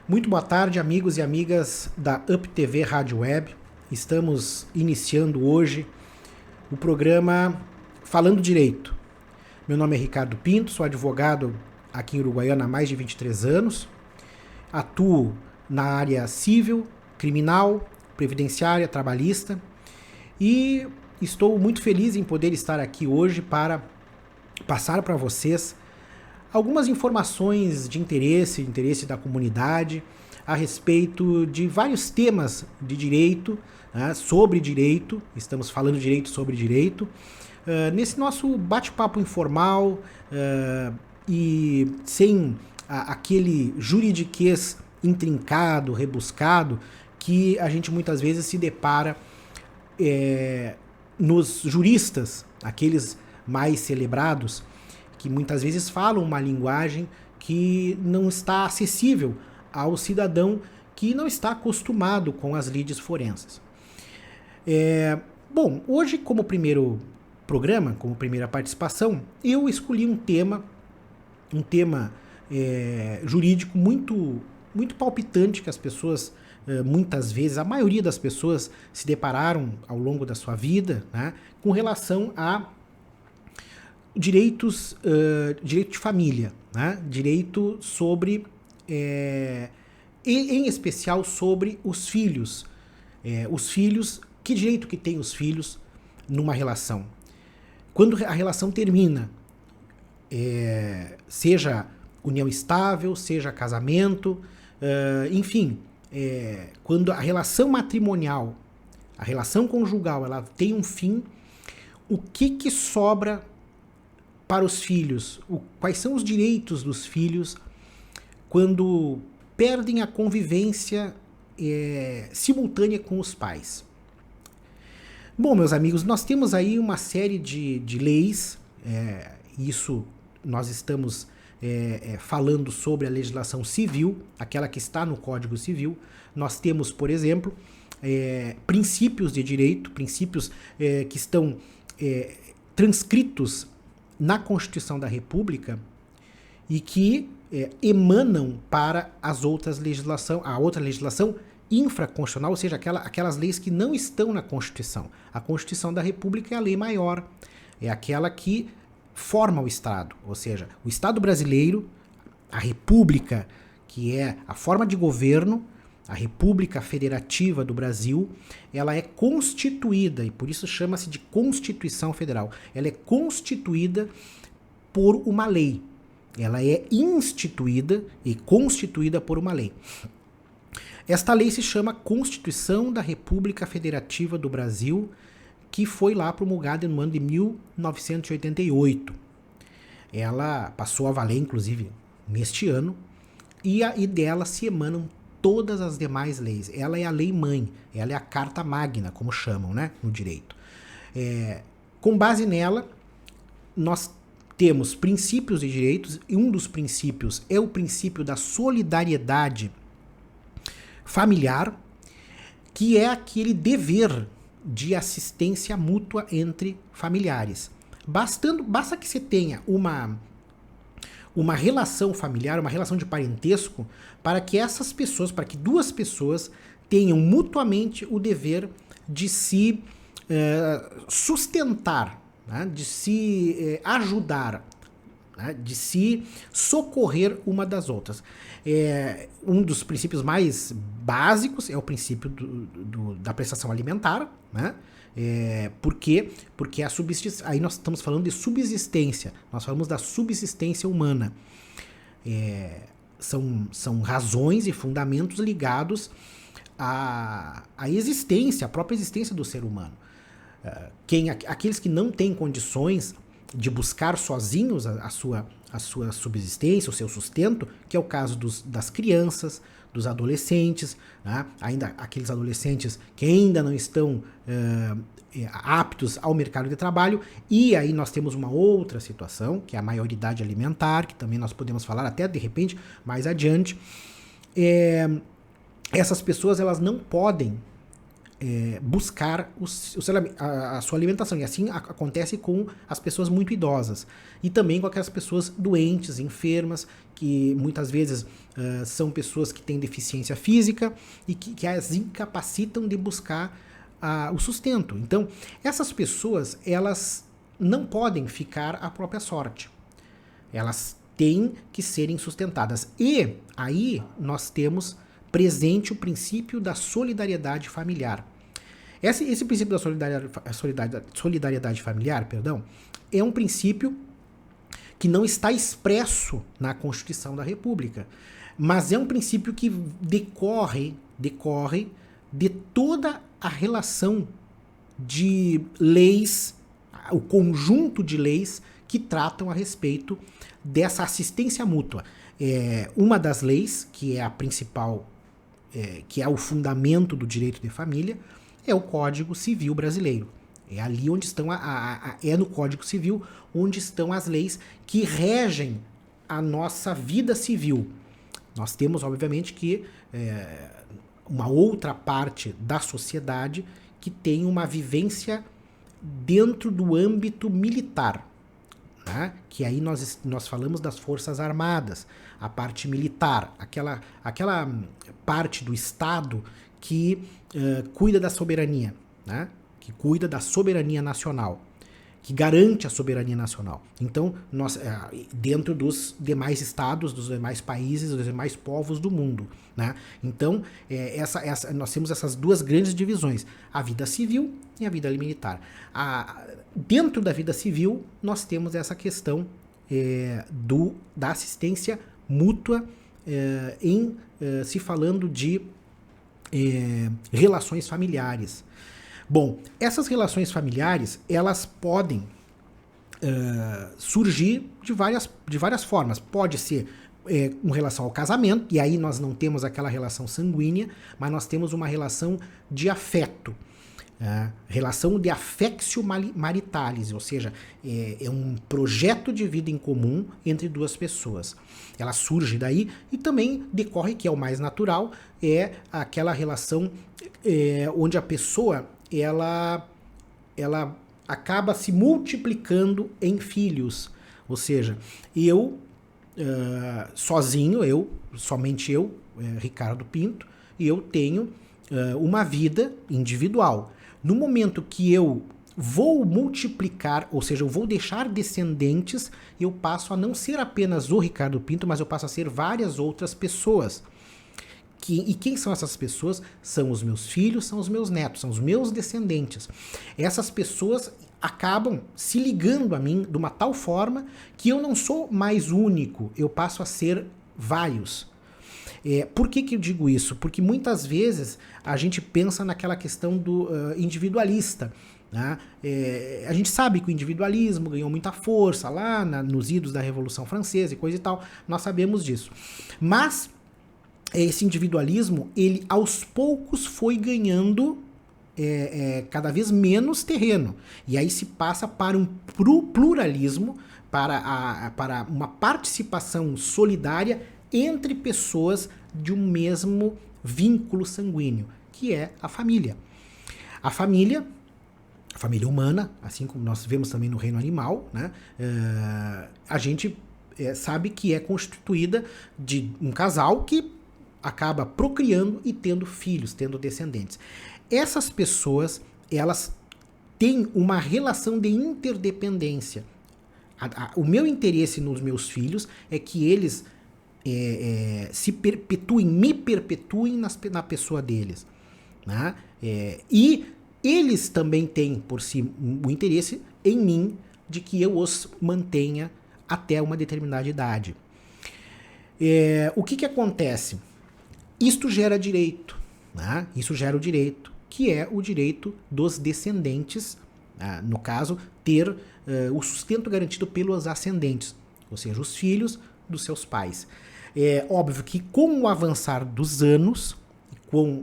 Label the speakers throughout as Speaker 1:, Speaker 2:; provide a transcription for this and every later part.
Speaker 1: Muito boa tarde, amigos e amigas da Up TV Rádio Web. Estamos iniciando hoje o programa Falando Direito. Meu nome é Ricardo Pinto, sou advogado aqui em Uruguaiana há mais de 23 anos. Atuo na área civil, criminal, previdenciária, trabalhista e estou muito feliz em poder estar aqui hoje para passar para vocês algumas informações de interesse da comunidade, a respeito de vários temas de direito, né, sobre direito, estamos falando direito sobre direito, nesse nosso bate-papo informal e sem aquele juridiquês intrincado, rebuscado, que a gente muitas vezes se depara nos juristas, aqueles mais celebrados, que muitas vezes falam uma linguagem que não está acessível ao cidadão que não está acostumado com as lides forenses. Bom, hoje como primeiro programa, como primeira participação, eu escolhi um tema jurídico muito palpitante que as pessoas, muitas vezes, a maioria das pessoas se depararam ao longo da sua vida, né, com relação a direito de família, né? Direito sobre, em especial sobre os filhos. Que direito que tem os filhos numa relação? Quando a relação termina, seja união estável, seja casamento, enfim, quando a relação matrimonial, a relação conjugal, ela tem um fim, o que sobra para os filhos? Quais são os direitos dos filhos quando perdem a convivência simultânea com os pais? Bom, meus amigos, nós temos aí uma série de leis, isso nós estamos falando sobre a legislação civil, aquela que está no Código Civil. Nós temos, por exemplo, princípios de direito, princípios que estão transcritos na Constituição da República e que emanam para a outra legislação infraconstitucional, ou seja, aquelas leis que não estão na Constituição. A Constituição da República é a lei maior, é aquela que forma o Estado, ou seja, o Estado brasileiro, a República, que é a forma de governo, a República Federativa do Brasil, ela é constituída, e por isso chama-se de Constituição Federal. Ela é constituída por uma lei. Ela é instituída e constituída por uma lei. Esta lei se chama Constituição da República Federativa do Brasil, que foi lá promulgada no ano de 1988. Ela passou a valer, inclusive, neste ano, e dela se emanam todas as demais leis. Ela é a lei mãe, ela é a carta magna, como chamam, né, no direito. Com base nela, nós temos princípios de direitos, e um dos princípios é o princípio da solidariedade familiar, que é aquele dever de assistência mútua entre familiares. Basta que você tenha uma relação familiar, uma relação de parentesco, para que duas pessoas tenham mutuamente o dever de se sustentar, né, de se ajudar, né, de se socorrer uma das outras. Um dos princípios mais básicos é o princípio da prestação alimentar, né? Por quê? Porque aí nós estamos falando de subsistência, nós falamos da subsistência humana. São razões e fundamentos ligados à existência, à própria existência do ser humano. Aqueles que não têm condições de buscar sozinhos a sua subsistência, o seu sustento, que é o caso das crianças, dos adolescentes, né? Ainda aqueles adolescentes que ainda não estão aptos ao mercado de trabalho, e aí nós temos uma outra situação, que é a maioridade alimentar, que também nós podemos falar até de repente mais adiante. Essas pessoas, elas não podem buscar a sua alimentação. E assim acontece com as pessoas muito idosas. E também com aquelas pessoas doentes, enfermas, que muitas vezes são pessoas que têm deficiência física e que as incapacitam de buscar o sustento. Então, essas pessoas, elas não podem ficar à própria sorte. Elas têm que serem sustentadas. E aí nós temos presente o princípio da solidariedade familiar. Esse princípio da solidariedade familiar, é um princípio que não está expresso na Constituição da República, mas é um princípio que decorre de toda a relação de leis, o conjunto de leis que tratam a respeito dessa assistência mútua. Uma das leis, que é a principal, que é o fundamento do direito de família, é o Código Civil Brasileiro. É ali onde estão, é no Código Civil onde estão as leis que regem a nossa vida civil. Nós temos, obviamente, que uma outra parte da sociedade que tem uma vivência dentro do âmbito militar, né? Que aí nós falamos das Forças Armadas, a parte militar, aquela parte do Estado que cuida da soberania, né? Que cuida da soberania nacional, que garante a soberania nacional. Então, nós, dentro dos demais estados, dos demais países, dos demais povos do mundo, né? Então, nós temos essas duas grandes divisões, a vida civil e a vida militar. Dentro da vida civil, nós temos essa questão da assistência mútua se falando de relações familiares. Bom, essas relações familiares, elas podem surgir de várias formas. Pode ser com relação ao casamento, e aí nós não temos aquela relação sanguínea, mas nós temos uma relação de afeto. Relação de affectio maritalis, ou seja, é um projeto de vida em comum entre duas pessoas. Ela surge daí e também decorre, que é o mais natural, é aquela relação onde a pessoa ela acaba se multiplicando em filhos. Ou seja, sozinho, somente eu, Ricardo Pinto, e eu tenho uma vida individual. No momento que eu vou multiplicar, ou seja, eu vou deixar descendentes, eu passo a não ser apenas o Ricardo Pinto, mas eu passo a ser várias outras pessoas. E quem são essas pessoas? São os meus filhos, são os meus netos, são os meus descendentes. Essas pessoas acabam se ligando a mim de uma tal forma que eu não sou mais único, eu passo a ser vários. Por que eu digo isso? Porque muitas vezes a gente pensa naquela questão do individualista. Né? A gente sabe que o individualismo ganhou muita força lá nos idos da Revolução Francesa e coisa e tal, nós sabemos disso. Mas esse individualismo, ele aos poucos foi ganhando cada vez menos terreno. E aí se passa para um pluralismo, para uma participação solidária entre pessoas de um mesmo vínculo sanguíneo, que é a família. A família humana, assim como nós vemos também no reino animal, né? A gente sabe que é constituída de um casal que acaba procriando e tendo filhos, tendo descendentes. Essas pessoas, elas têm uma relação de interdependência. O meu interesse nos meus filhos é que eles me perpetuem na pessoa deles. Né? E eles também têm por si o interesse em mim de que eu os mantenha até uma determinada idade. O que acontece? Isto gera direito. Né? Isso gera o direito, que é o direito dos descendentes, no caso, ter o sustento garantido pelos ascendentes, ou seja, os filhos dos seus pais. É óbvio que com o avançar dos anos,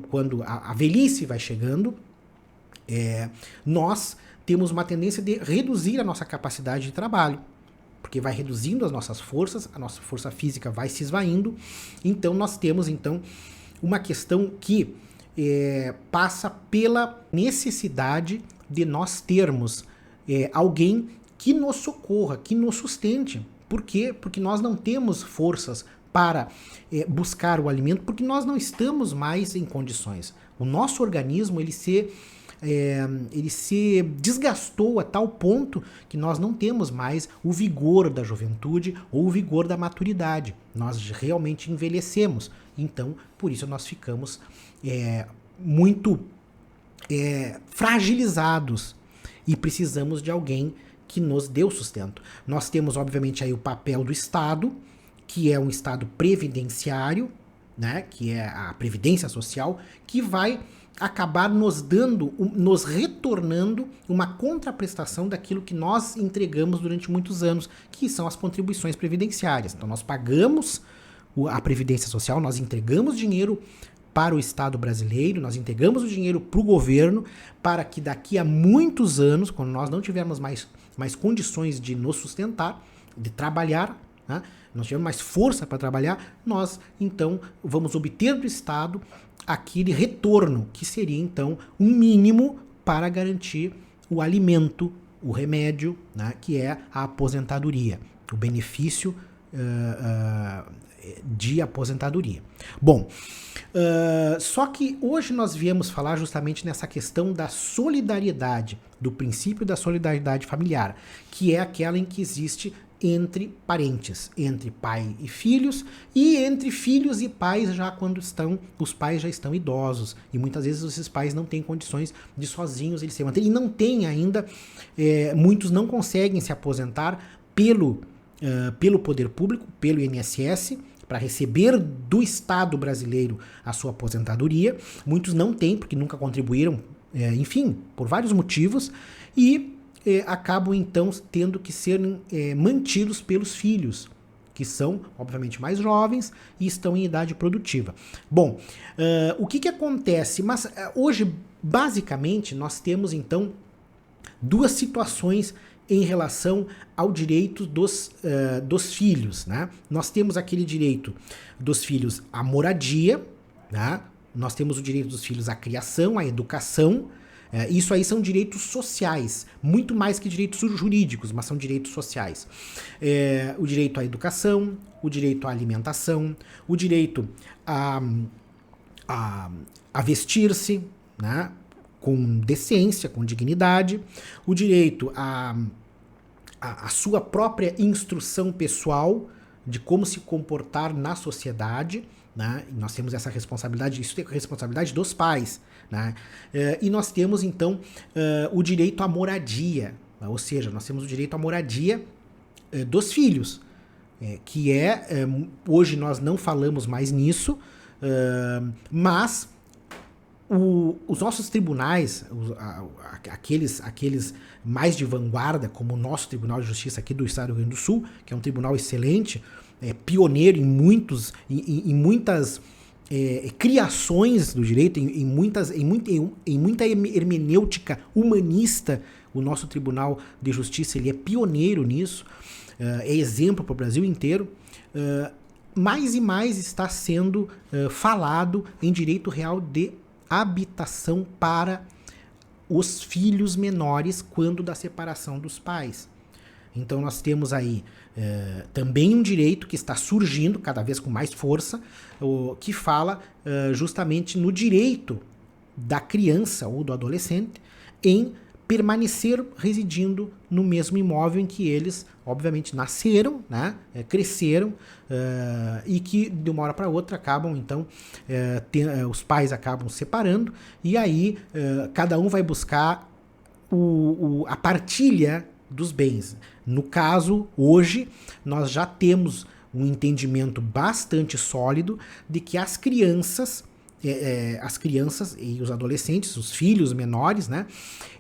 Speaker 1: quando a velhice vai chegando, nós temos uma tendência de reduzir a nossa capacidade de trabalho, porque vai reduzindo as nossas forças, a nossa força física vai se esvaindo, então nós temos uma questão que passa pela necessidade de nós termos alguém que nos socorra, que nos sustente. Por quê? Porque nós não temos forças para buscar o alimento, porque nós não estamos mais em condições. O nosso organismo ele se desgastou a tal ponto que nós não temos mais o vigor da juventude ou o vigor da maturidade. Nós realmente envelhecemos. Então, por isso nós ficamos muito fragilizados e precisamos de alguém que nos dê o sustento. Nós temos, obviamente, aí o papel do Estado, que é um Estado previdenciário, né, que é a Previdência Social, que vai acabar nos retornando uma contraprestação daquilo que nós entregamos durante muitos anos, que são as contribuições previdenciárias. Então nós pagamos a Previdência Social, nós entregamos dinheiro para o Estado brasileiro, nós entregamos o dinheiro para o governo, para que daqui a muitos anos, quando nós não tivermos mais condições de nos sustentar, de trabalhar, né, nós tivermos mais força para trabalhar, nós então vamos obter do Estado aquele retorno, que seria então um mínimo para garantir o alimento, o remédio, né, que é a aposentadoria, o benefício de aposentadoria. Bom, só que hoje nós viemos falar justamente nessa questão da solidariedade, do princípio da solidariedade familiar, que é aquela em que existe entre parentes, entre pai e filhos, e entre filhos e pais já quando os pais já estão idosos, e muitas vezes esses pais não têm condições de sozinhos eles se manterem, e não tem ainda, muitos não conseguem se aposentar pelo poder público, pelo INSS, para receber do Estado brasileiro a sua aposentadoria. Muitos não têm, porque nunca contribuíram, enfim, por vários motivos, e acabam então tendo que ser mantidos pelos filhos, que são, obviamente, mais jovens e estão em idade produtiva. Bom, o que acontece? Mas hoje, basicamente, nós temos então duas situações em relação ao direito dos filhos, né? Nós temos aquele direito dos filhos à moradia, né? Nós temos o direito dos filhos à criação, à educação. Isso aí são direitos sociais, muito mais que direitos jurídicos, mas são direitos sociais. O direito à educação, o direito à alimentação, o direito a vestir-se, né, com decência, com dignidade, o direito à sua própria instrução pessoal de como se comportar na sociedade, né? E nós temos essa responsabilidade, isso é responsabilidade dos pais, né? E nós temos então o direito à moradia, ou seja, nós temos o direito à moradia dos filhos, que hoje nós não falamos mais nisso, mas os nossos tribunais, aqueles mais de vanguarda, como o nosso Tribunal de Justiça aqui do Estado do Rio Grande do Sul, que é um tribunal excelente, pioneiro em muitas criações do direito, em muita hermenêutica humanista. O nosso Tribunal de Justiça ele é pioneiro nisso, é exemplo para o Brasil inteiro. Mais e mais está sendo falado em direito real de habitação para os filhos menores quando da separação dos pais. Então nós temos aí também um direito que está surgindo cada vez com mais força, que fala justamente no direito da criança ou do adolescente em permanecer residindo no mesmo imóvel em que eles, obviamente, nasceram, né, cresceram, e que de uma hora para outra acabam, então, os pais acabam separando, e aí cada um vai buscar a partilha dos bens. No caso, hoje, nós já temos um entendimento bastante sólido de que as crianças e os adolescentes, os filhos menores, né,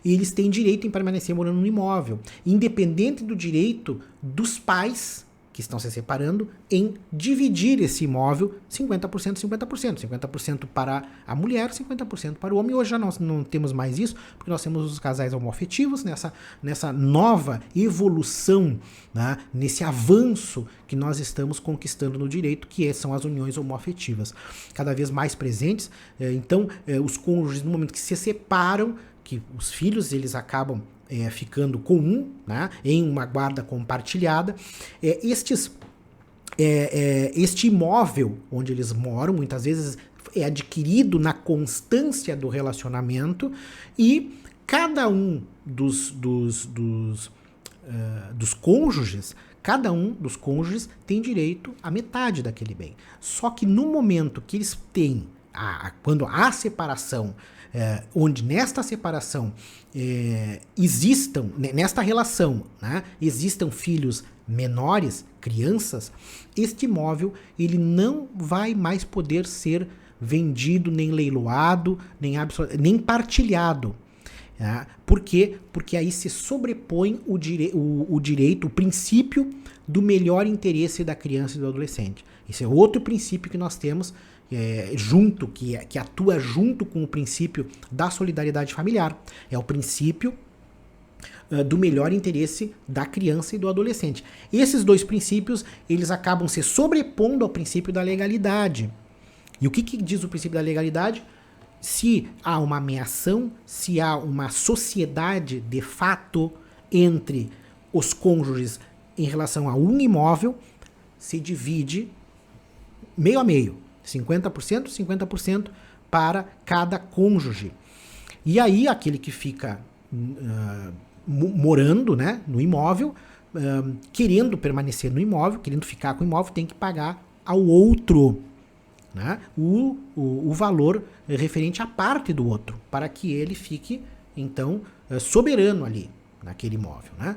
Speaker 1: eles têm direito em permanecer morando no imóvel, independente do direito dos pais que estão se separando em dividir esse imóvel 50%, 50%. 50% para a mulher, 50% para o homem. Hoje já nós não temos mais isso, porque nós temos os casais homoafetivos nessa nova evolução, né, nesse avanço que nós estamos conquistando no direito, que são as uniões homoafetivas, cada vez mais presentes. Então, os cônjuges, no momento que se separam, que os filhos eles acabam ficando com né, em uma guarda compartilhada, este imóvel onde eles moram, muitas vezes é adquirido na constância do relacionamento, e cada um dos cônjuges, tem direito à metade daquele bem. Só que no momento que eles têm, quando há separação, onde nesta separação nesta relação, né, existam filhos menores, crianças, este imóvel ele não vai mais poder ser vendido, nem leiloado, nem partilhado. Por quê? Porque aí se sobrepõe o direito, o princípio do melhor interesse da criança e do adolescente. Esse é outro princípio que nós temos que atua junto com o princípio da solidariedade familiar. É o princípio do melhor interesse da criança e do adolescente. Esses dois princípios, eles acabam se sobrepondo ao princípio da legalidade. E o que diz o princípio da legalidade? Se há uma ameação, se há uma sociedade de fato entre os cônjuges em relação a um imóvel, se divide meio a meio. 50%, 50% para cada cônjuge. E aí, aquele que fica morando, né, no imóvel, querendo permanecer no imóvel, querendo ficar com o imóvel, tem que pagar ao outro, né, o valor referente à parte do outro, para que ele fique, então, soberano ali, naquele imóvel. Né?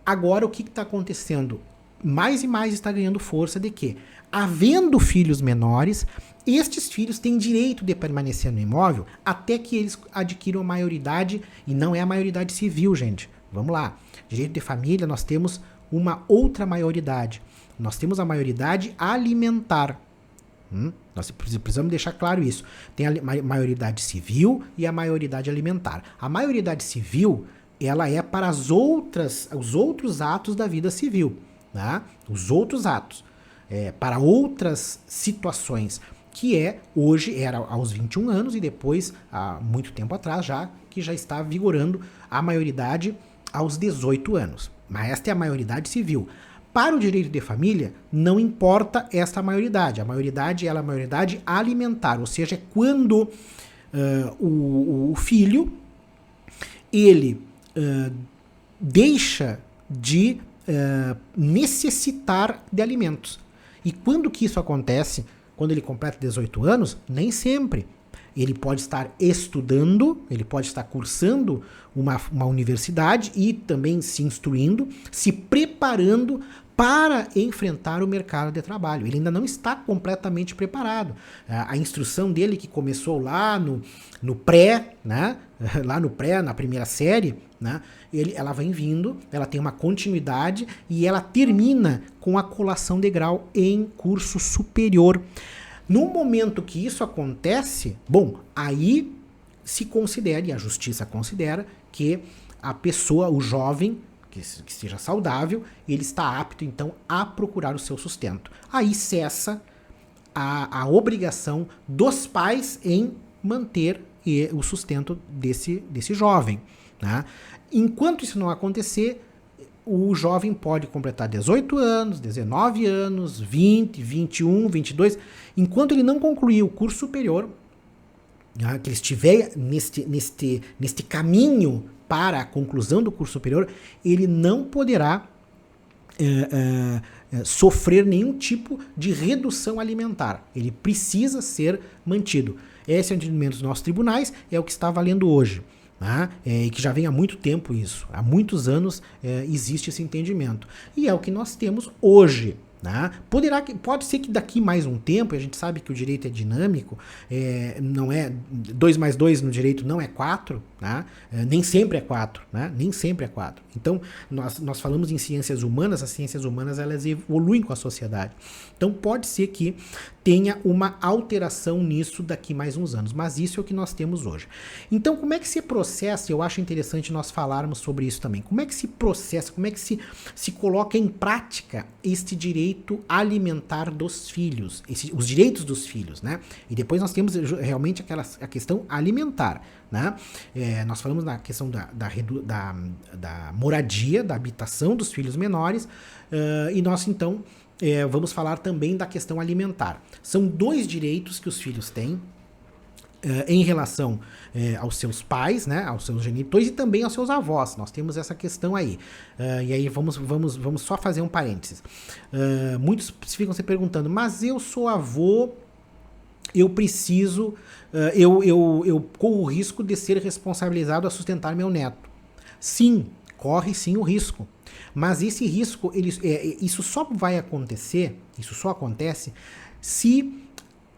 Speaker 1: Agora, o que está acontecendo? Mais e mais está ganhando força de que, havendo filhos menores, estes filhos têm direito de permanecer no imóvel até que eles adquiram a maioridade, e não é a maioridade civil, gente. Vamos lá. Direito de família, nós temos uma outra maioridade. Nós temos a maioridade alimentar. Nós precisamos deixar claro isso. Tem a maioridade civil e a maioridade alimentar. A maioridade civil, ela é para os outros atos da vida civil. Né? Os outros atos. Para outras situações, que hoje era aos 21 anos e depois, há muito tempo atrás que já está vigorando a maioridade aos 18 anos. Mas esta é a maioridade civil. Para o direito de família, não importa esta maioridade. A maioridade é a maioridade alimentar, ou seja, é quando o filho ele deixa de necessitar de alimentos. E quando que isso acontece? Quando ele completa 18 anos? Nem sempre. Ele pode estar estudando, ele pode estar cursando uma universidade e também se instruindo, se preparando para enfrentar o mercado de trabalho. Ele ainda não está completamente preparado. A instrução dele, que começou lá no pré, né? Lá no pré, na primeira série, né? Ela vem vindo, ela tem uma continuidade e ela termina com a colação de grau em curso superior. No momento que isso acontece, aí se considera, e a justiça considera, que a pessoa, o jovem, que seja saudável, ele está apto, então, a procurar o seu sustento. Aí cessa a obrigação dos pais em manter o sustento desse jovem. Né? Enquanto isso não acontecer, o jovem pode completar 18 anos, 19 anos, 20, 21, 22. Enquanto ele não concluir o curso superior, que ele estiver neste caminho para a conclusão do curso superior, ele não poderá sofrer nenhum tipo de redução alimentar. Ele precisa ser mantido. Esse é o entendimento dos nossos tribunais, é o que está valendo hoje. E que já vem há muito tempo isso. Há muitos anos existe esse entendimento. E é o que nós temos hoje. Né? Pode ser que daqui mais um tempo, e a gente sabe que o direito é dinâmico, não é 2 mais 2 no direito não é 4, né? Nem sempre é 4, né? Nem sempre é 4. Então, nós falamos em ciências humanas, as ciências humanas elas evoluem com a sociedade. Então, pode ser que tenha uma alteração nisso daqui mais uns anos, mas isso é o que nós temos hoje. Então, como é que se processa? Eu acho interessante nós falarmos sobre isso também. Como é que se processa, como é que se coloca em prática este direito alimentar dos filhos, os direitos dos filhos, né? E depois nós temos realmente a questão alimentar, né? Nós falamos na questão da moradia, da habitação dos filhos menores, e nós então vamos falar também da questão alimentar. São 2 direitos que os filhos têm em relação aos seus pais, né, aos seus genitores e também aos seus avós. Nós temos essa questão aí. E aí vamos só fazer um parênteses. Muitos ficam se perguntando, mas eu sou avô, eu preciso, eu corro o risco de ser responsabilizado a sustentar meu neto. Sim, corre sim o risco. Mas esse risco, isso só vai acontecer, isso só acontece se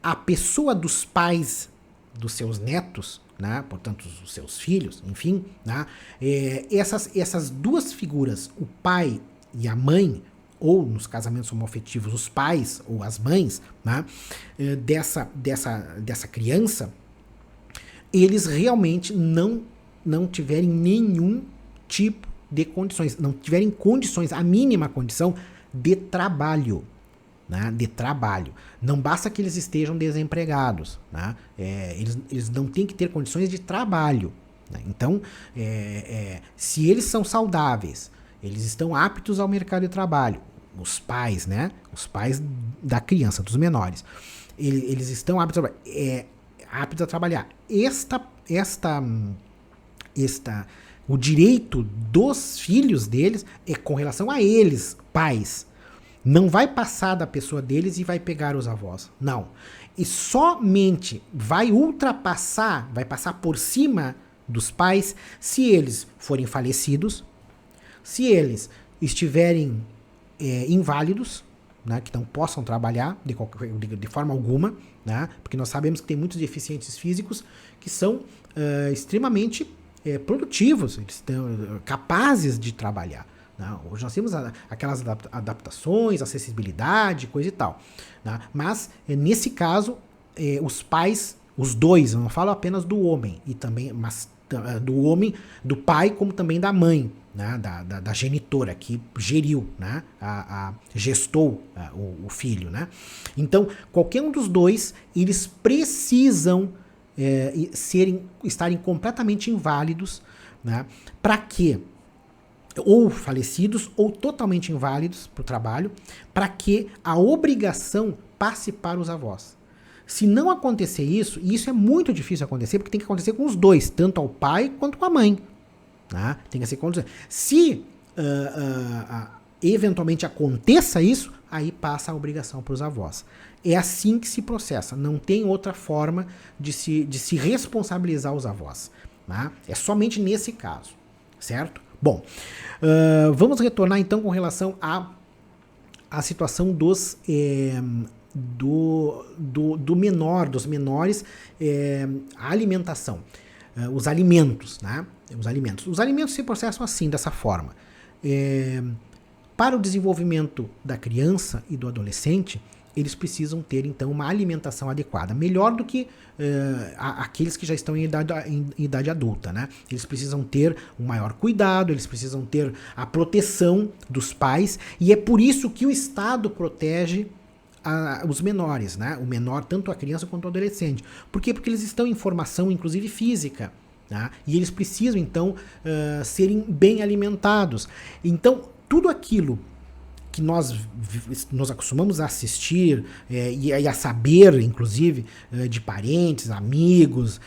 Speaker 1: a pessoa dos pais dos seus netos, né, portanto os seus filhos, enfim, né, essas 2 figuras, o pai e a mãe, ou nos casamentos homoafetivos, os pais ou as mães, né, dessa criança, eles realmente não tiverem nenhum tipo de condições, não tiverem condições, a mínima condição de trabalho, né, de trabalho. Não basta que eles estejam desempregados, né, eles não têm que ter condições de trabalho, né. Então, se eles são saudáveis, eles estão aptos ao mercado de trabalho, os pais, né, os pais da criança, dos menores, eles estão aptos a trabalhar. O direito dos filhos deles é com relação a eles, pais. Não vai passar da pessoa deles e vai pegar os avós. Não. E somente vai passar por cima dos pais se eles forem falecidos, se eles estiverem inválidos, né, que não possam trabalhar de forma alguma, né, porque nós sabemos que tem muitos deficientes físicos que são extremamente produtivos, eles estão capazes de trabalhar. Não, hoje nós temos aquelas adaptações, acessibilidade, coisa e tal. Né? Mas, nesse caso, os pais, os 2, eu não falo apenas do homem, e também, mas do homem, do pai, como também da mãe, né? da genitora, que geriu, né? Gestou o filho. Né? Então, qualquer um dos 2, eles precisam estarem completamente inválidos, né? Para quê? Ou falecidos ou totalmente inválidos para o trabalho, para que a obrigação passe para os avós. Se não acontecer isso, e isso é muito difícil acontecer, porque tem que acontecer com os 2, tanto ao pai quanto com a mãe. Né? Tem que ser condição. Se eventualmente aconteça isso, aí passa a obrigação para os avós. É assim que se processa, não tem outra forma de se responsabilizar os avós. Né? É somente nesse caso, certo? Bom, vamos retornar então com relação à situação dos dos menores, a alimentação, os alimentos, né? Os alimentos se processam assim, dessa forma. Para o desenvolvimento da criança e do adolescente, eles precisam ter, então, uma alimentação adequada, melhor do que aqueles que já estão em idade adulta, né? Eles precisam ter um maior cuidado, eles precisam ter a proteção dos pais, e é por isso que o Estado protege os menores, né? O menor, tanto a criança quanto o adolescente. Por quê? Porque eles estão em formação, inclusive física, né? E eles precisam, então, serem bem alimentados. Então, tudo aquilo que nós acostumamos a assistir e a saber, inclusive, de parentes, amigos,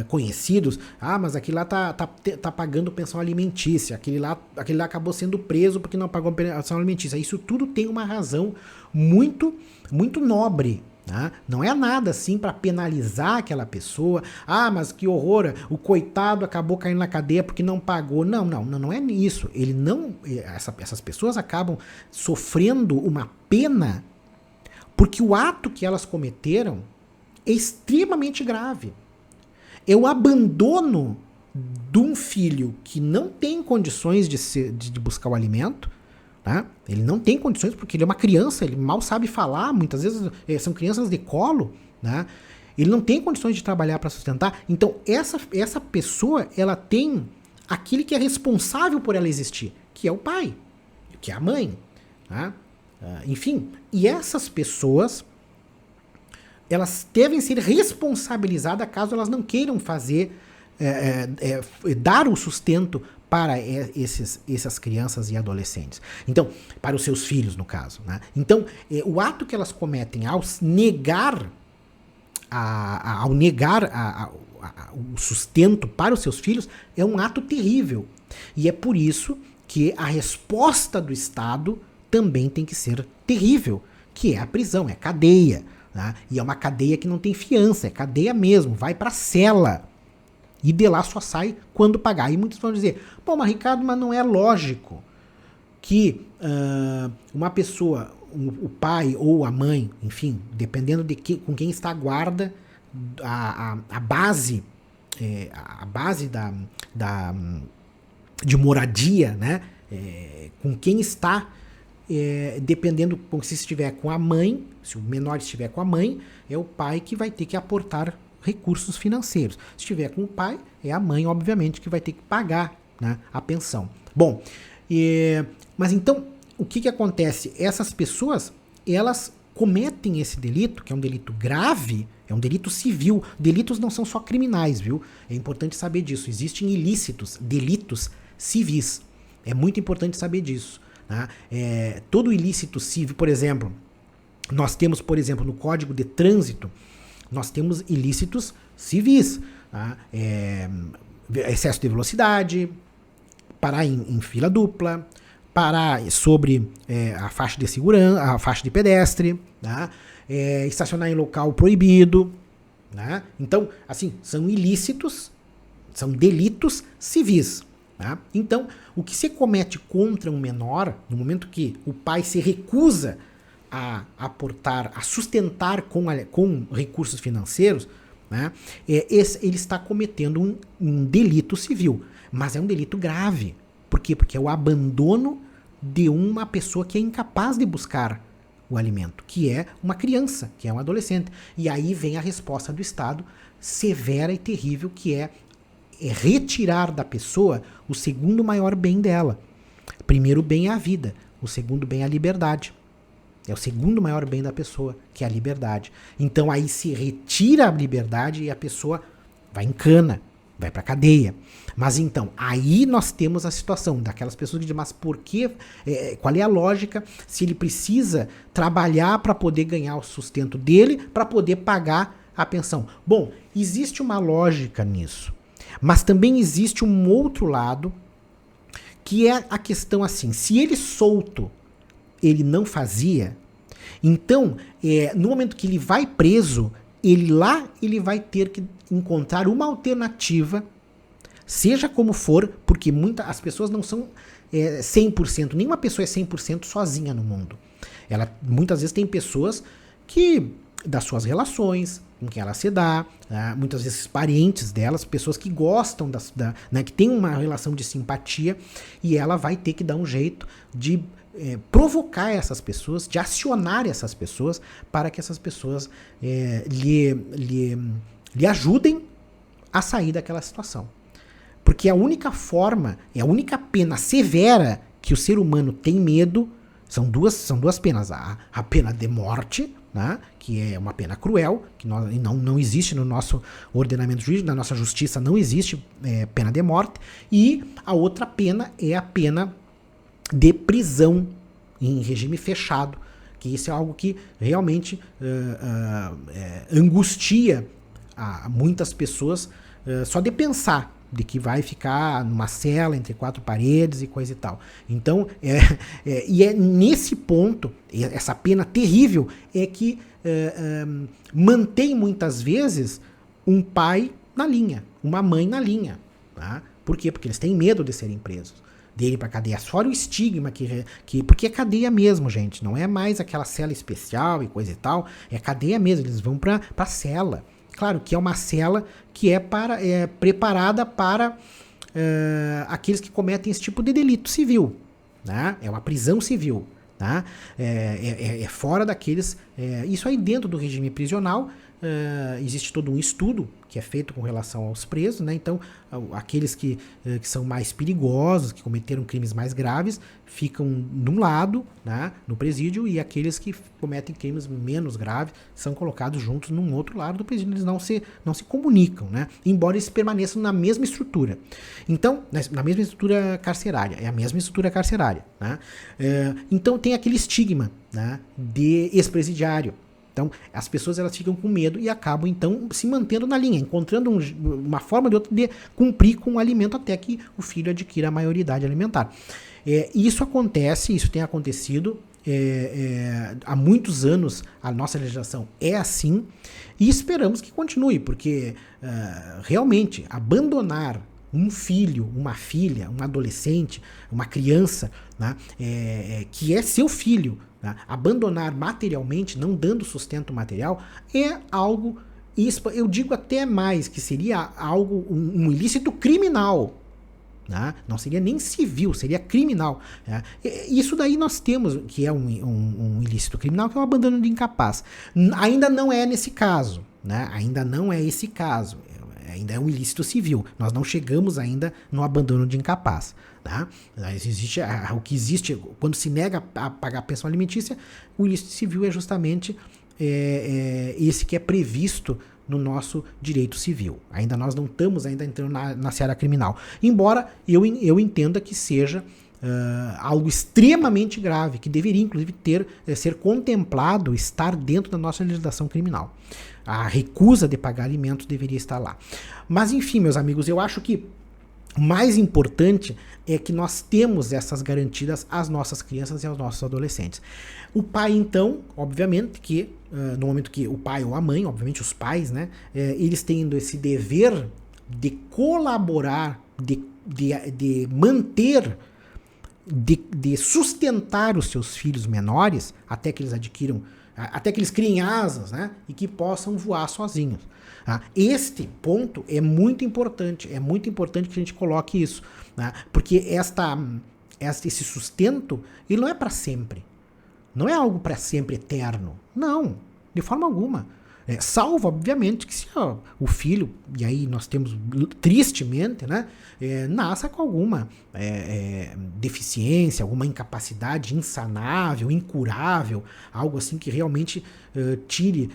Speaker 1: conhecidos, mas aquele lá tá pagando pensão alimentícia, aquele lá acabou sendo preso porque não pagou pensão alimentícia. Isso tudo tem uma razão muito, muito nobre, Tá? Não é nada assim para penalizar aquela pessoa. Ah, mas que horror, o coitado acabou caindo na cadeia porque não pagou. Não é isso. Ele não, essas pessoas acabam sofrendo uma pena porque o ato que elas cometeram é extremamente grave. É o abandono de um filho que não tem condições de buscar o alimento. Tá? Ele não tem condições porque ele é uma criança, ele mal sabe falar, muitas vezes são crianças de colo, né? Ele não tem condições de trabalhar para sustentar. Então essa pessoa, ela tem aquele que é responsável por ela existir, que é o pai, que é a mãe, tá? Enfim, e essas pessoas, elas devem ser responsabilizadas caso elas não queiram fazer, dar o sustento para essas crianças e adolescentes. Então, para os seus filhos, no caso. Né? Então, o ato que elas cometem ao negar o sustento para os seus filhos é um ato terrível. E é por isso que a resposta do Estado também tem que ser terrível, que é a prisão, é a cadeia. Né? E é uma cadeia que não tem fiança, é cadeia mesmo, vai para a cela. E de lá só sai quando pagar. E muitos vão dizer, pô, mas Ricardo, mas não é lógico que uma pessoa, o pai ou a mãe, enfim, dependendo com quem está a guarda, a base de moradia, né? Com quem está, dependendo, se estiver com a mãe, se o menor estiver com a mãe, é o pai que vai ter que aportar recursos financeiros. Se estiver com o pai, é a mãe, obviamente, que vai ter que pagar, né, a pensão. Bom, mas então, o que acontece? Essas pessoas, elas cometem esse delito, que é um delito grave, é um delito civil. Delitos não são só criminais, viu? É importante saber disso. Existem ilícitos, delitos civis. É muito importante saber disso. Tá? Todo ilícito civil, por exemplo, nós temos, por exemplo, no Código de Trânsito, nós temos ilícitos civis, tá? Excesso de velocidade, parar em fila dupla, parar sobre a faixa de segurança, a faixa de pedestre, tá? Estacionar em local proibido. Tá? Então, assim, são ilícitos, são delitos civis. Tá? Então, o que se comete contra um menor, no momento que o pai se recusa a aportar, a sustentar com recursos financeiros, né, ele está cometendo um delito civil. Mas é um delito grave. Por quê? Porque é o abandono de uma pessoa que é incapaz de buscar o alimento, que é uma criança, que é um adolescente. E aí vem a resposta do Estado, severa e terrível, que é retirar da pessoa o segundo maior bem dela. Primeiro bem é a vida, o segundo bem é a liberdade. É o segundo maior bem da pessoa, que é a liberdade. Então aí se retira a liberdade e a pessoa vai em cana, vai pra cadeia. Mas então, aí nós temos a situação daquelas pessoas que dizem, mas por que, qual é a lógica se ele precisa trabalhar para poder ganhar o sustento dele, para poder pagar a pensão? Bom, existe uma lógica nisso. Mas também existe um outro lado, que é a questão assim, se ele solto, ele não fazia, então, no momento que ele vai preso, ele vai ter que encontrar uma alternativa, seja como for, porque as pessoas não são 100%, nenhuma pessoa é 100% sozinha no mundo. Ela muitas vezes tem pessoas que, das suas relações, com quem ela se dá, muitas vezes parentes delas, pessoas que gostam, né, que tem uma relação de simpatia, e ela vai ter que dar um jeito de provocar essas pessoas, de acionar essas pessoas, para que essas pessoas lhe ajudem a sair daquela situação. Porque a única forma, a única pena severa que o ser humano tem medo, são duas penas. A pena de morte, né, que é uma pena cruel, que não existe no nosso ordenamento jurídico, na nossa justiça não existe pena de morte, e a outra pena é a pena de prisão em regime fechado, que isso é algo que realmente angustia muitas pessoas só de pensar de que vai ficar numa cela entre 4 paredes e coisa e tal. Então, e é nesse ponto, essa pena terrível, é que mantém muitas vezes um pai na linha, uma mãe na linha. Tá? Por quê? Porque eles têm medo de serem presos, de irem pra cadeia. Fora o estigma porque é cadeia mesmo, gente. Não é mais aquela cela especial e coisa e tal. É cadeia mesmo. Eles vão pra cela. Claro que é uma cela que é preparada para aqueles que cometem esse tipo de delito civil. Né? É uma prisão civil. Tá? É fora daqueles... isso aí dentro do regime prisional, existe todo um estudo que é feito com relação aos presos, né? Então, aqueles que são mais perigosos, que cometeram crimes mais graves, ficam num lado, né, no presídio, e aqueles que cometem crimes menos graves são colocados juntos num outro lado do presídio. Eles não se comunicam, né? Embora eles permaneçam na mesma estrutura. Então, na mesma estrutura carcerária, é a mesma estrutura carcerária, né? Então, tem aquele estigma, né, de ex-presidiário. Então, as pessoas elas ficam com medo e acabam, então, se mantendo na linha, encontrando uma forma de outra de cumprir com o alimento até que o filho adquira a maioridade alimentar. Isso acontece, isso tem acontecido há muitos anos. A nossa legislação é assim e esperamos que continue, porque realmente abandonar um filho, uma filha, um adolescente, uma criança, né, que é seu filho, né, abandonar materialmente, não dando sustento material, é algo, eu digo até mais, que seria algo, um ilícito criminal. Né? Não seria nem civil, seria criminal. Né? Isso daí nós temos, que é um ilícito criminal, que é o abandono de incapaz. Ainda não é nesse caso. Né? Ainda não é esse caso. Ainda é um ilícito civil. Nós não chegamos ainda no abandono de incapaz. Tá? O que existe, quando se nega a pagar a pensão alimentícia, o ilícito civil é justamente esse que é previsto no nosso direito civil. Ainda nós não estamos ainda entrando na seara criminal. Embora eu entenda que seja algo extremamente grave, que deveria inclusive ser contemplado, estar dentro da nossa legislação criminal. A recusa de pagar alimentos deveria estar lá. Mas enfim, meus amigos, eu acho que o mais importante é que nós temos essas garantidas às nossas crianças e aos nossos adolescentes. O pai, então, obviamente que, no momento que o pai ou a mãe, obviamente os pais, né, eles tendo esse dever de colaborar, de manter, de sustentar os seus filhos menores até que eles adquiram, até que eles criem asas, né, e que possam voar sozinhos. Este ponto é muito importante que a gente coloque isso, né? Porque esse sustento, ele não é para sempre, não é algo para sempre eterno, não, de forma alguma. Salvo, obviamente, que se o filho, e aí nós temos, tristemente, né, nasça com alguma deficiência, alguma incapacidade insanável, incurável, algo assim que realmente tire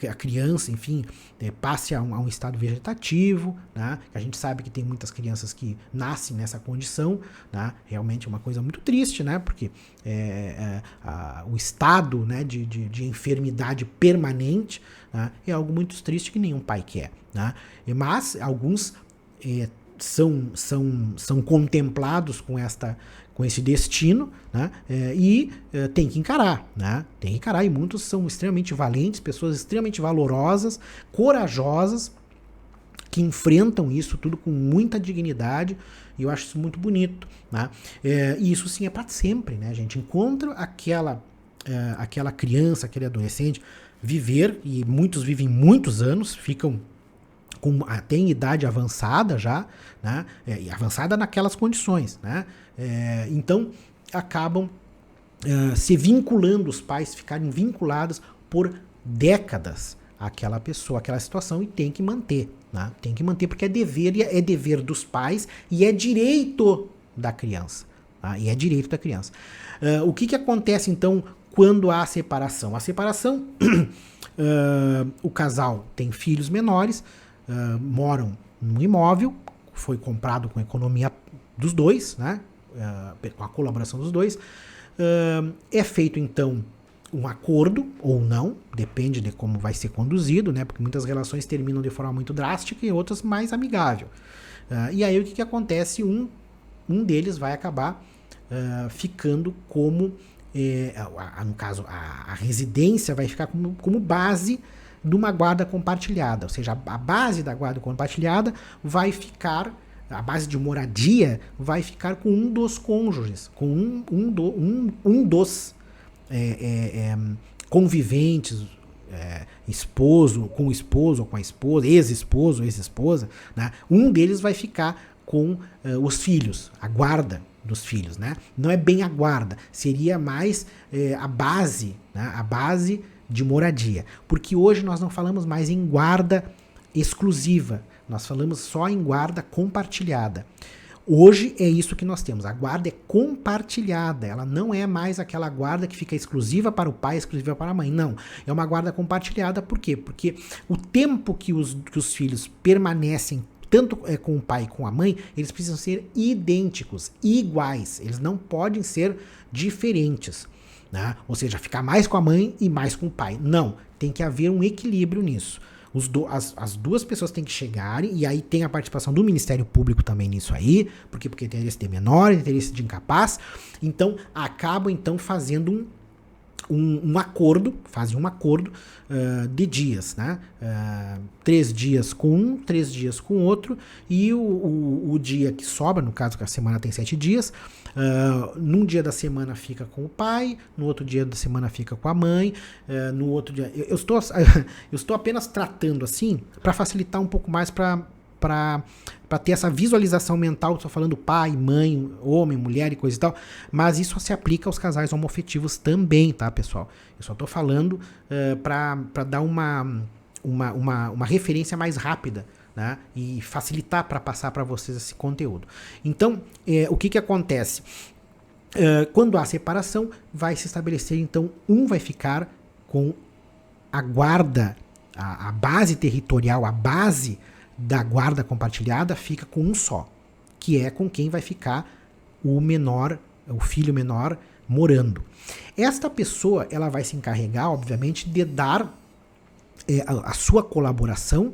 Speaker 1: a criança, enfim, passe a um estado vegetativo, né? A gente sabe que tem muitas crianças que nascem nessa condição, né? Realmente é uma coisa muito triste, né? Porque o estado, né, de enfermidade permanente, né, é algo muito triste que nenhum pai quer, né? Mas alguns são contemplados com esse destino, né? E tem que encarar, né? Tem que encarar, e muitos são extremamente valentes, pessoas extremamente valorosas, corajosas, que enfrentam isso tudo com muita dignidade, e eu acho isso muito bonito, né? E isso sim é para sempre, né, gente? Enquanto aquela criança, aquele adolescente viver, e muitos vivem muitos anos, ficam até em idade avançada já, né? E avançada naquelas condições, né? Então acabam se vinculando, os pais ficarem vinculados por décadas àquela pessoa, àquela situação, e tem que manter, né? Tem que manter, porque é dever dos pais e é direito da criança, tá? E é direito da criança. O que acontece então quando há separação? A separação, o casal tem filhos menores, moram num imóvel, foi comprado com a economia dos dois, né? Com a colaboração dos dois. É feito então um acordo ou não, depende de como vai ser conduzido, né? Porque muitas relações terminam de forma muito drástica e outras mais amigável. E aí o que acontece? Um deles vai acabar ficando como, no caso, a residência vai ficar como base de uma guarda compartilhada, ou seja, a base da guarda compartilhada vai ficar, a base de moradia vai ficar com um dos cônjuges, com um dos conviventes, esposo, com o esposo ou com a esposa, ex-esposo ou ex-esposa, né? Um deles vai ficar com os filhos, a guarda dos filhos, né? Não é bem a guarda, seria mais a base, né? A base de moradia, porque hoje nós não falamos mais em guarda exclusiva, nós falamos só em guarda compartilhada. Hoje é isso que nós temos, a guarda é compartilhada, ela não é mais aquela guarda que fica exclusiva para o pai, exclusiva para a mãe, não, é uma guarda compartilhada. Por quê? Porque o tempo que os filhos permanecem tanto com o pai e com a mãe, eles precisam ser idênticos, iguais, eles não podem ser diferentes, né? Ou seja, ficar mais com a mãe e mais com o pai, não, tem que haver um equilíbrio nisso. As duas pessoas têm que chegarem, e aí tem a participação do Ministério Público também nisso aí, porque tem interesse de menor, interesse de incapaz, então acabam então fazendo um acordo, fazem um acordo de dias, né? 3 dias com um, 3 dias com outro, e o dia que sobra, no caso que a semana tem 7 dias, num dia da semana fica com o pai, no outro dia da semana fica com a mãe, no outro dia... Eu estou apenas tratando assim, para facilitar um pouco mais para ter essa visualização mental. Estou falando pai, mãe, homem, mulher e coisa e tal, mas isso se aplica aos casais homoafetivos também, tá, pessoal? Eu só estou falando para dar uma referência mais rápida, né, e facilitar para passar para vocês esse conteúdo. Então, o que acontece? Quando há separação, vai se estabelecer, então, vai ficar com a guarda, a base territorial, a base da guarda compartilhada fica com um só, que é com quem vai ficar o filho menor morando. Esta pessoa, ela vai se encarregar, obviamente, de dar a sua colaboração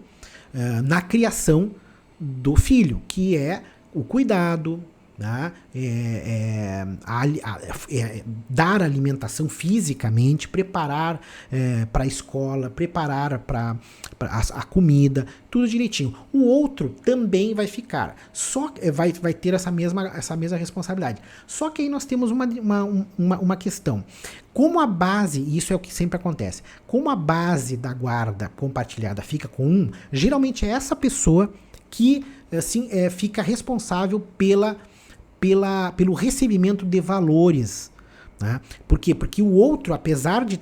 Speaker 1: na criação do filho, que é o cuidado, né? Dar alimentação fisicamente, preparar para a escola, preparar para a comida, tudo direitinho. O outro também vai ficar, só vai ter essa mesma responsabilidade. Só que aí nós temos uma questão. Como a base, e isso é o que sempre acontece, como a base da guarda compartilhada fica com um, geralmente é essa pessoa que assim, fica responsável pelo recebimento de valores, né? Por quê? Porque o outro, apesar de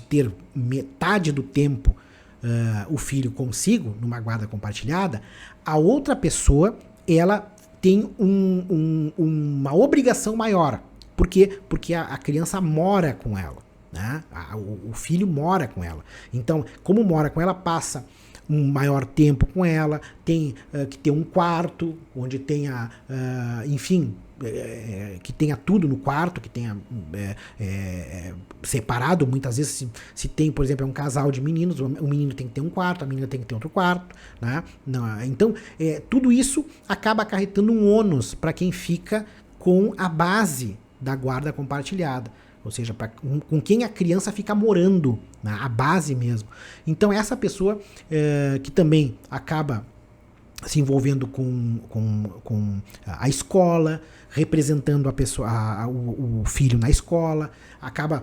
Speaker 1: ter metade do tempo o filho consigo, numa guarda compartilhada, a outra pessoa, ela tem uma obrigação maior. Por quê? Porque a criança mora com ela, né? O filho mora com ela. Então, como mora com ela, passa um maior tempo com ela, tem que ter um quarto onde tenha, enfim, que tenha tudo no quarto, que tenha separado. Muitas vezes se tem, por exemplo, um casal de meninos, o menino tem que ter um quarto, a menina tem que ter outro quarto, né? Não, então, tudo isso acaba acarretando um ônus para quem fica com a base da guarda compartilhada. Ou seja, com quem a criança fica morando, né, a base mesmo. Então essa pessoa que também acaba se envolvendo com a escola, representando a pessoa, o filho na escola, acaba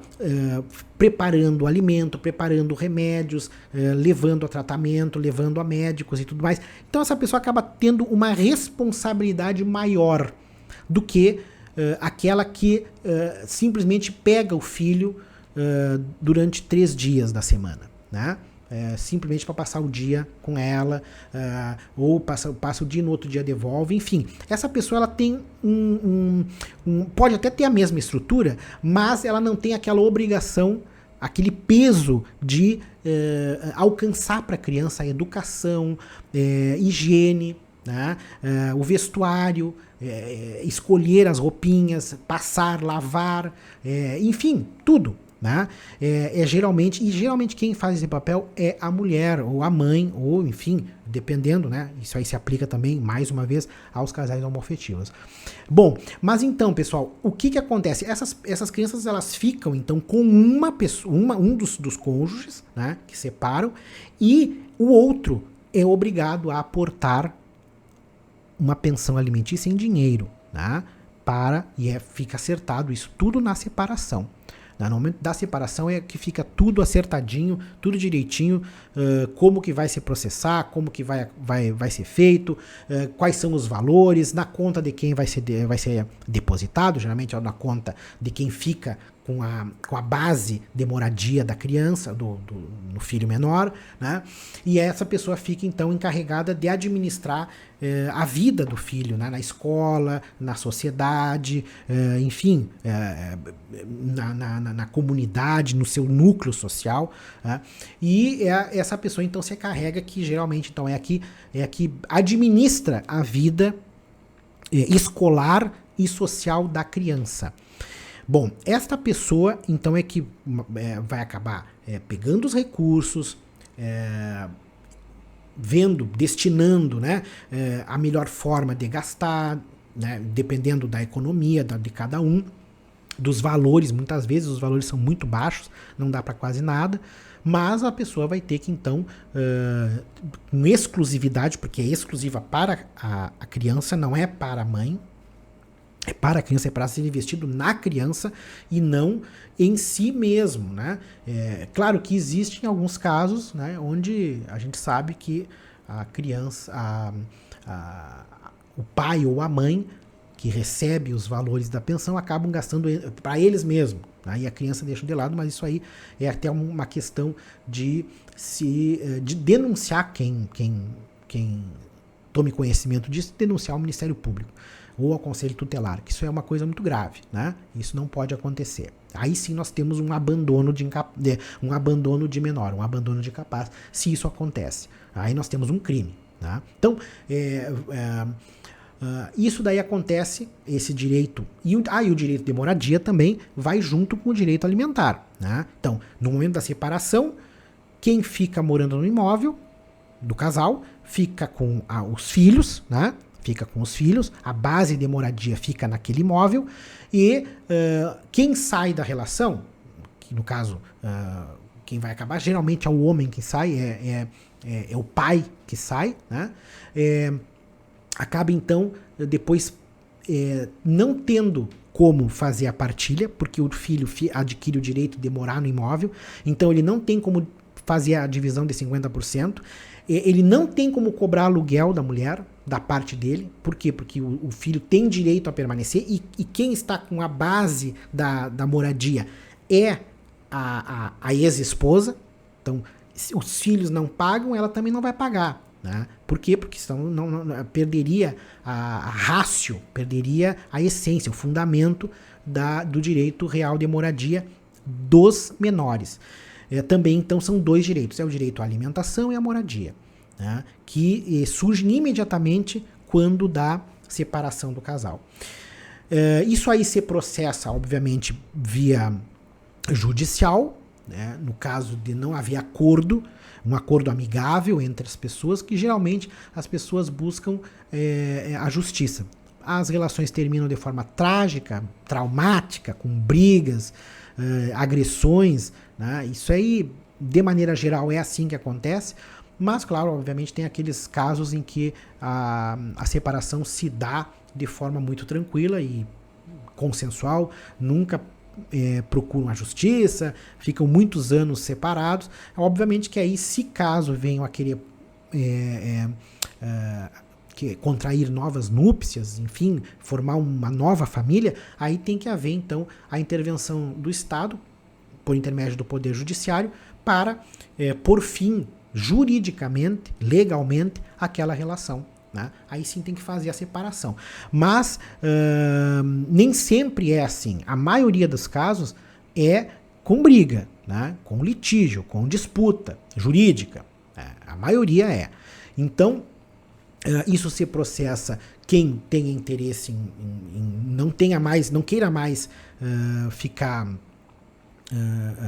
Speaker 1: preparando alimento, preparando remédios, levando a tratamento, levando a médicos e tudo mais. Então essa pessoa acaba tendo uma responsabilidade maior do que aquela que simplesmente pega o filho durante 3 dias da semana, né? Simplesmente para passar o dia com ela, ou passa o dia e no outro dia devolve, enfim. Essa pessoa, ela tem pode até ter a mesma estrutura, mas ela não tem aquela obrigação, aquele peso de alcançar para a criança a educação, higiene, né? O vestuário, escolher as roupinhas, passar, lavar, enfim, tudo. Né? Geralmente quem faz esse papel é a mulher, ou a mãe, ou enfim, dependendo, né? Isso aí se aplica também, mais uma vez, aos casais homoafetivos. Bom, mas então, pessoal, o que acontece? Essas crianças, elas ficam, então, com uma pessoa, um dos cônjuges, né? Que separam, e o outro é obrigado a aportar uma pensão alimentícia em dinheiro, né? Fica acertado isso tudo na separação. No momento da separação é que fica tudo acertadinho, tudo direitinho, como que vai se processar, como que vai ser feito, quais são os valores, na conta de quem vai ser depositado, geralmente é na conta de quem fica com a base de moradia da criança, do filho menor, né? E essa pessoa fica então encarregada de administrar a vida do filho, né? Na escola, na sociedade, enfim, na comunidade, no seu núcleo social, né? E essa pessoa então se carrega, que geralmente então é a que administra a vida escolar e social da criança. Bom, esta pessoa, então, é que vai acabar pegando os recursos, destinando, né, a melhor forma de gastar, né, dependendo da economia de cada um, dos valores. Muitas vezes os valores são muito baixos, não dá para quase nada, mas a pessoa vai ter que, então, com exclusividade, porque é exclusiva para a criança, não é para a mãe, é para a criança, é para ser investido na criança e não em si mesmo, né? Claro que existem alguns casos, né, onde a gente sabe que a criança, o pai ou a mãe que recebe os valores da pensão acabam gastando para eles mesmos, né? E a criança deixa de lado, mas isso aí é até uma questão de denunciar quem tome conhecimento disso, denunciar ao Ministério Público ou ao Conselho Tutelar, que isso é uma coisa muito grave, né? Isso não pode acontecer. Aí sim nós temos um abandono de menor, um abandono de capaz, se isso acontece. Aí nós temos um crime, né? Então, isso daí acontece, esse direito, e o direito de moradia também vai junto com o direito alimentar, né? Então, no momento da separação, quem fica morando no imóvel do casal fica com os filhos, né? Fica com os filhos, a base de moradia fica naquele imóvel, e quem sai da relação, que no caso, quem vai acabar, geralmente é o homem que sai, é o pai que sai, né? Acaba então, depois, não tendo como fazer a partilha, porque o filho adquire o direito de morar no imóvel, então ele não tem como fazer a divisão de 50%, ele não tem como cobrar aluguel da mulher, da parte dele. Por quê? Porque o filho tem direito a permanecer, e quem está com a base da moradia é a ex-esposa. Então, se os filhos não pagam, ela também não vai pagar, né? Por quê? Porque senão não perderia a ratio, perderia a essência, o fundamento do direito real de moradia dos menores. Também, então, são dois direitos, é o direito à alimentação e à moradia, né, que surgem imediatamente quando dá separação do casal. Isso aí se processa, obviamente, via judicial, né, no caso de não haver acordo, um acordo amigável entre as pessoas, que geralmente as pessoas buscam a justiça. As relações terminam de forma trágica, traumática, com brigas, agressões, né? Isso aí, de maneira geral, é assim que acontece, mas, claro, obviamente tem aqueles casos em que a separação se dá de forma muito tranquila e consensual, nunca procuram a justiça, ficam muitos anos separados. Obviamente que aí, se caso venham a querer contrair novas núpcias, enfim, formar uma nova família, aí tem que haver, então, a intervenção do Estado, por intermédio do Poder Judiciário, para por fim, juridicamente, legalmente, aquela relação, né? Aí sim tem que fazer a separação. Mas nem sempre é assim. A maioria dos casos é com briga, né? Com litígio, com disputa jurídica. A maioria é. Então, Isso se processa quem tem interesse não tenha mais, não queira mais ficar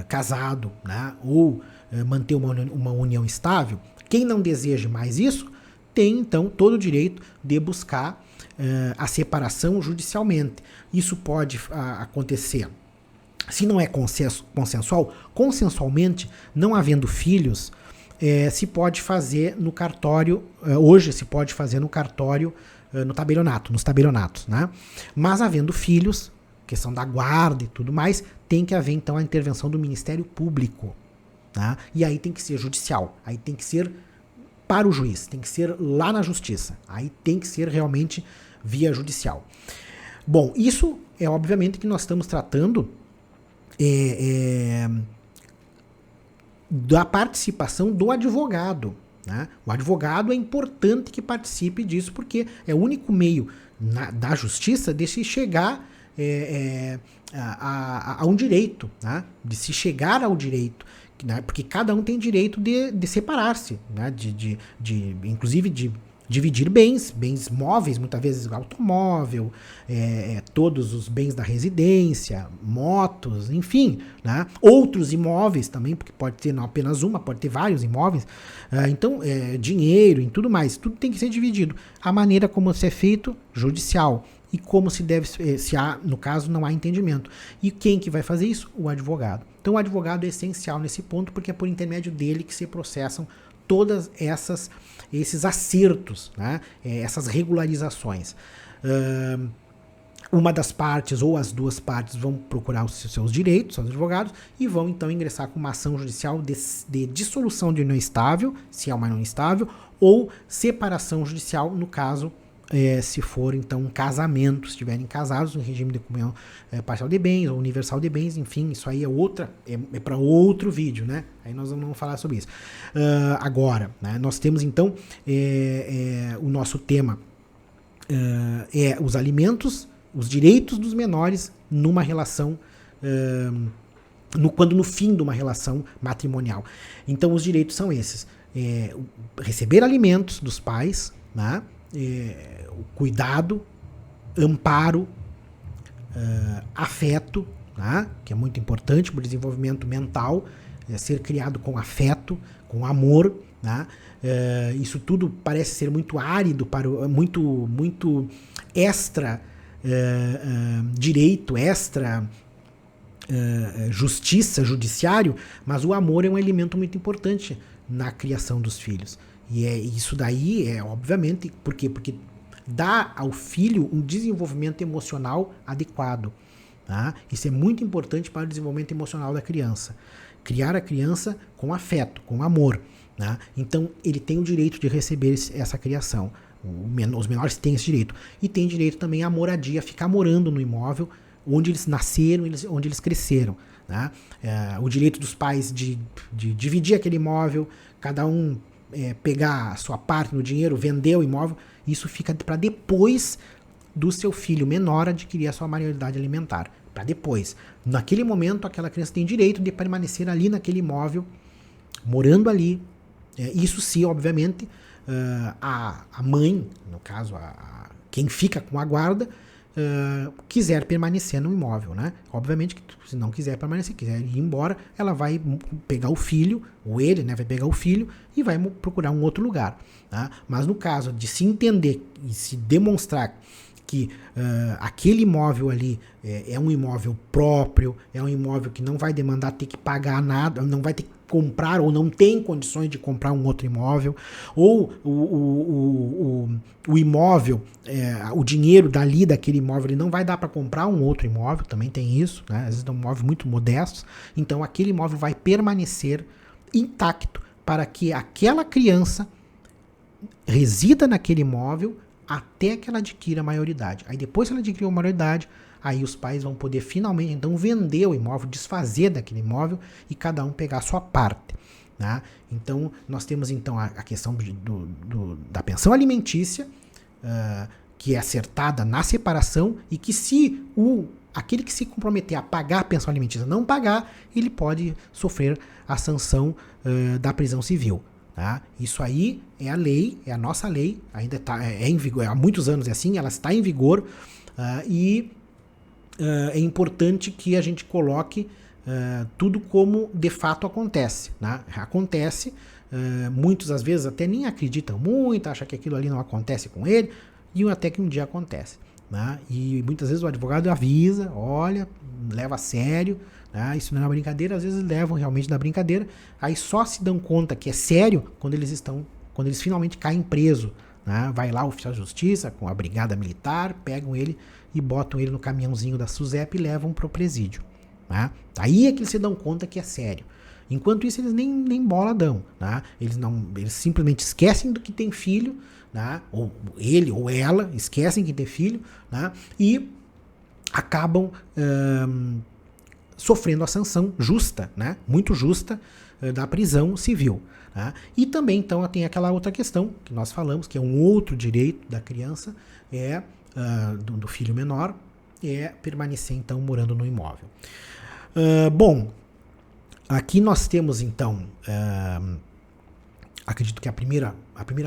Speaker 1: casado, né? Ou manter uma união estável. Quem não deseja mais isso tem então todo o direito de buscar a separação judicialmente. Isso pode acontecer. Se não é consensual, consensualmente, não havendo filhos, se pode fazer no cartório, hoje se pode fazer no cartório, no tabelionato, nos tabelionatos, né? Mas havendo filhos, questão da guarda e tudo mais, tem que haver então a intervenção do Ministério Público, tá? E aí tem que ser judicial, aí tem que ser para o juiz, tem que ser lá na justiça, aí tem que ser realmente via judicial. Bom, isso é obviamente que nós estamos tratando da participação do advogado, né? O advogado é importante que participe disso, porque é o único meio da justiça de se chegar a um direito, né? De se chegar ao direito, né? Porque cada um tem direito de separar-se, né? Inclusive de dividir bens móveis, muitas vezes automóvel, todos os bens da residência, motos, enfim, né? Outros imóveis também, porque pode ter não apenas uma, pode ter vários imóveis, então dinheiro e tudo mais, tudo tem que ser dividido. A maneira como isso é feito, judicial, e como se deve, se há, no caso, não há entendimento. E quem que vai fazer isso? O advogado. Então o advogado é essencial nesse ponto, porque é por intermédio dele que se processam todas esses acertos, né? Essas regularizações. Uma das partes ou as duas partes vão procurar os seus direitos, seus advogados, e vão então ingressar com uma ação judicial de dissolução de união estável, se é uma união estável, ou separação judicial, no caso, se for então um casamento, se estiverem casados no regime de comunhão parcial de bens ou universal de bens, enfim, isso aí é para outro vídeo, né? Aí nós não vamos falar sobre isso. Agora, né, nós temos então o nosso tema os alimentos, os direitos dos menores numa relação, quando no fim de uma relação matrimonial. Então os direitos são esses: receber alimentos dos pais, né? O cuidado, amparo, afeto, né? Que é muito importante para o desenvolvimento mental, ser criado com afeto, com amor, né? Isso tudo parece ser muito árido, muito extra direito, extra justiça, judiciário, mas o amor é um elemento muito importante na criação dos filhos. E isso daí obviamente, por quê? Porque dá ao filho um desenvolvimento emocional adequado. Tá? Isso é muito importante para o desenvolvimento emocional da criança. Criar a criança com afeto, com amor. Tá? Então, ele tem o direito de receber essa criação. Os menores têm esse direito. E tem direito também à moradia, ficar morando no imóvel onde eles nasceram, onde eles cresceram. Tá? O direito dos pais de dividir aquele imóvel, cada um pegar a sua parte no dinheiro, vender o imóvel, isso fica para depois do seu filho menor adquirir a sua maioridade alimentar. Para depois. Naquele momento, aquela criança tem direito de permanecer ali naquele imóvel, morando ali. Isso se, obviamente, a mãe, no caso, quem fica com a guarda, quiser permanecer no imóvel, né? Obviamente que se não quiser permanecer, quiser ir embora, ela vai pegar o filho, ou ele, né, vai pegar o filho e vai procurar um outro lugar, tá? Mas no caso de se entender e se demonstrar que aquele imóvel ali é um imóvel próprio, é um imóvel que não vai demandar ter que pagar nada, não vai ter que comprar ou não tem condições de comprar um outro imóvel, ou o imóvel, o dinheiro daquele imóvel, ele não vai dar para comprar um outro imóvel, também tem isso, né? Às vezes é um imóvel muito modesto, então aquele imóvel vai permanecer intacto para que aquela criança resida naquele imóvel até que ela adquira a maioridade. Aí depois que ela adquiriu a maioridade, aí os pais vão poder finalmente então vender o imóvel, desfazer daquele imóvel e cada um pegar a sua parte. Né? Então nós temos então a questão da pensão alimentícia, que é acertada na separação, e que se aquele que se comprometer a pagar a pensão alimentícia não pagar, ele pode sofrer a sanção da prisão civil. Tá? Isso aí é a lei, é a nossa lei, ainda é em vigor, há muitos anos é assim, ela está em vigor, e é importante que a gente coloque tudo como de fato acontece. Né? Acontece, muitos às vezes até nem acreditam muito, acham que aquilo ali não acontece com ele, e até que um dia acontece. Né? E muitas vezes o advogado avisa, olha, leva a sério, né? Isso não é uma brincadeira, às vezes levam realmente na brincadeira, aí só se dão conta que é sério quando eles finalmente caem preso. Né? Vai lá o oficial de justiça com a brigada militar, pegam ele e botam ele no caminhãozinho da SUSEP e levam para o presídio. Né? Aí é que eles se dão conta que é sério. Enquanto isso, eles nem bola dão. Né? Eles simplesmente esquecem do que tem filho, né? Ou ele ou ela esquecem que tem filho, né? E acabam sofrendo a sanção justa, né? Muito justa, da prisão civil. Né? E também, então, tem aquela outra questão que nós falamos, que é um outro direito da criança, do filho menor, é permanecer, então, morando no imóvel. Bom, aqui nós temos, então, acredito que a primeira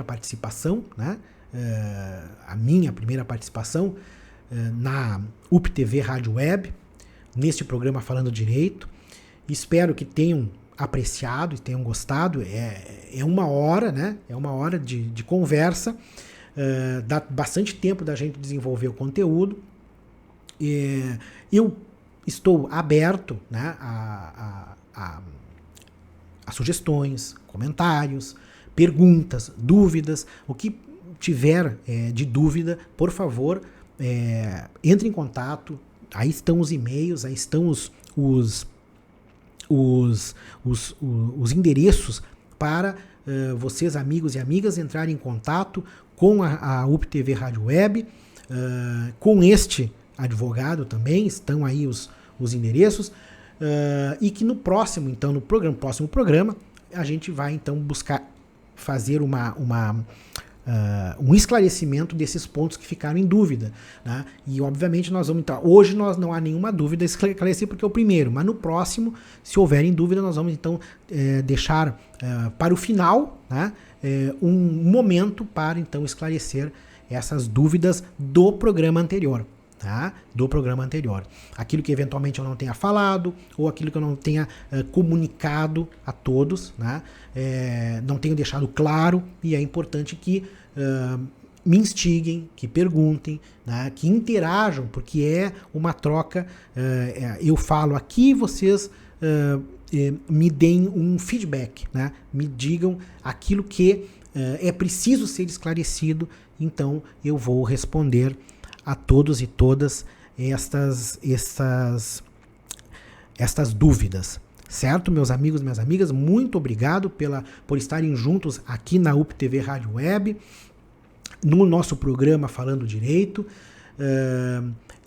Speaker 1: participação, né? A minha primeira participação na UPTV Rádio Web, neste programa Falando Direito. Espero que tenham apreciado e tenham gostado. É uma hora, né? É uma hora de conversa. Dá bastante tempo da gente desenvolver o conteúdo. Eu estou aberto, né, a sugestões, comentários, perguntas, dúvidas. O que tiver de dúvida, por favor, entre em contato. Aí estão os e-mails, aí estão os endereços para vocês, amigos e amigas, entrarem em contato com a UPTV Rádio Web, com este advogado também, estão aí os endereços, e que no próximo programa, a gente vai então buscar fazer um esclarecimento desses pontos que ficaram em dúvida. Né? E obviamente nós vamos então, hoje não há nenhuma dúvida a esclarecer porque é o primeiro, mas no próximo, se houverem dúvida, nós vamos então deixar para o final, né, um momento para então esclarecer essas dúvidas do programa anterior. Tá? Do programa anterior. Aquilo que eventualmente eu não tenha falado, ou aquilo que eu não tenha comunicado a todos, né? Não tenho deixado claro, e é importante que me instiguem, que perguntem, né? Que interajam, porque é uma troca. Eu falo aqui, vocês me deem um feedback, né? Me digam aquilo que é preciso ser esclarecido, então eu vou responder a todos e todas estas dúvidas. Certo, meus amigos, minhas amigas? Muito obrigado por estarem juntos aqui na UPTV Rádio Web, no nosso programa Falando Direito.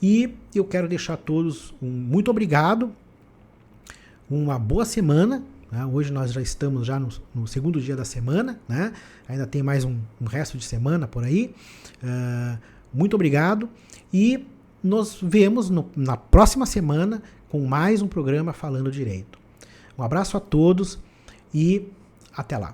Speaker 1: E eu quero deixar a todos muito obrigado, uma boa semana. Né? Hoje nós já estamos no segundo dia da semana, né? Ainda tem mais um resto de semana por aí. Muito obrigado e nos vemos na próxima semana com mais um programa Falando Direito. Um abraço a todos e até lá.